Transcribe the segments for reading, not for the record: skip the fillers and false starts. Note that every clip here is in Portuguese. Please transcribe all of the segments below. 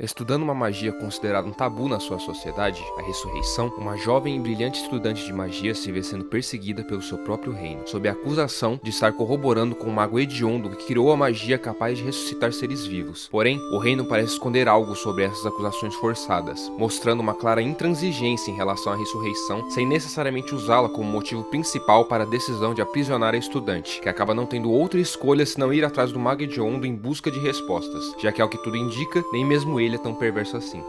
Estudando uma magia considerada um tabu na sua sociedade, a ressurreição, uma jovem e brilhante estudante de magia se vê sendo perseguida pelo seu próprio reino, sob a acusação de estar corroborando com o mago hediondo que criou a magia capaz de ressuscitar seres vivos. Porém, o reino parece esconder algo sobre essas acusações forçadas, mostrando uma clara intransigência em relação à ressurreição, sem necessariamente usá-la como motivo principal para a decisão de aprisionar a estudante, que acaba não tendo outra escolha senão ir atrás do mago hediondo em busca de respostas, já que ao que tudo indica, nem mesmo ele é tão perverso assim.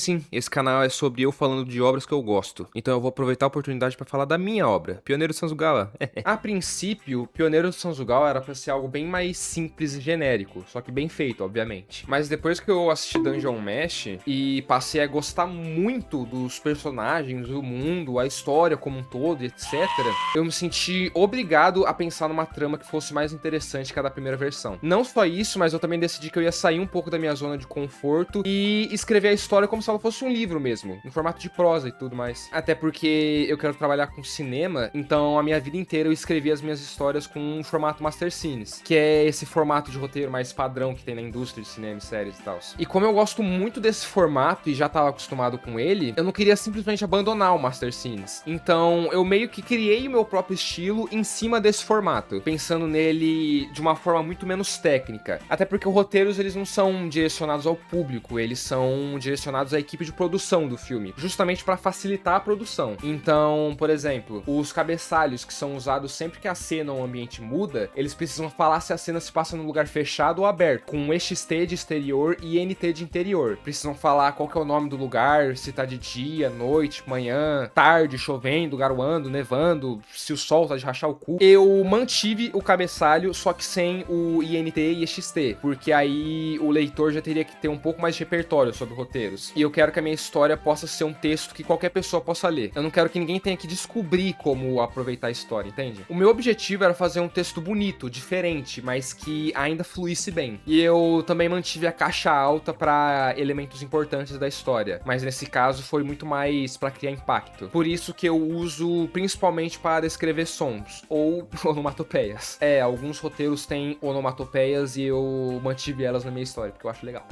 Sim, esse canal é sobre eu falando de obras que eu gosto. Então eu vou aproveitar a oportunidade para falar da minha obra, Pioneiro de Sanzugawa. A princípio, Pioneiro de Sanzugawa era para ser algo bem mais simples e genérico, só que bem feito, obviamente. Mas depois que eu assisti Dungeon Mesh e passei a gostar muito dos personagens, do mundo, a história como um todo, etc., eu me senti obrigado a pensar numa trama que fosse mais interessante que a da primeira versão. Não só isso, mas eu também decidi que eu ia sair um pouco da minha zona de conforto e escrever a história como se ela fosse um livro mesmo, em formato de prosa e tudo mais. Até porque eu quero trabalhar com cinema, então a minha vida inteira eu escrevi as minhas histórias com um formato Master Scenes, que é esse formato de roteiro mais padrão que tem na indústria de cinema e séries e tal. E como eu gosto muito desse formato e já estava acostumado com ele, eu não queria simplesmente abandonar o Master Scenes. Então eu meio que criei o meu próprio estilo em cima desse formato, pensando nele de uma forma muito menos técnica. Até porque os roteiros eles não são direcionados ao público, eles são direcionados à equipe de produção do filme, justamente para facilitar a produção. Então, por exemplo, os cabeçalhos que são usados sempre que a cena ou o ambiente muda, eles precisam falar se a cena se passa num lugar fechado ou aberto, com um EXT de exterior e NT de interior. Precisam falar qual que é o nome do lugar, se tá de dia, noite, manhã, tarde, chovendo, garoando, nevando, se o sol tá de rachar o cu. Eu mantive o cabeçalho, só que sem o INT e EXT, porque aí o leitor já teria que ter um pouco mais de repertório sobre roteiros. E eu quero que a minha história possa ser um texto que qualquer pessoa possa ler. Eu não quero que ninguém tenha que descobrir como aproveitar a história, entende? O meu objetivo era fazer um texto bonito, diferente, mas que ainda fluísse bem. E eu também mantive a caixa alta para elementos importantes da história, mas nesse caso foi muito mais para criar impacto. Por isso que eu uso principalmente para escrever sons ou onomatopeias. Alguns roteiros têm onomatopeias e eu mantive elas na minha história, porque eu acho legal.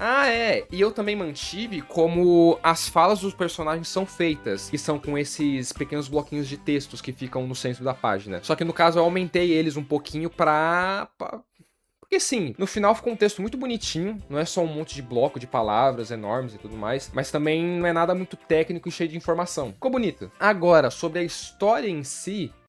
E eu também mantive como as falas dos personagens são feitas, que são com esses pequenos bloquinhos de textos que ficam no centro da página. Só que no caso eu aumentei eles um pouquinho porque sim, no final ficou um texto muito bonitinho, não é só um monte de bloco de palavras enormes e tudo mais, mas também não é nada muito técnico e cheio de informação. Ficou bonito. Agora, sobre a história em si,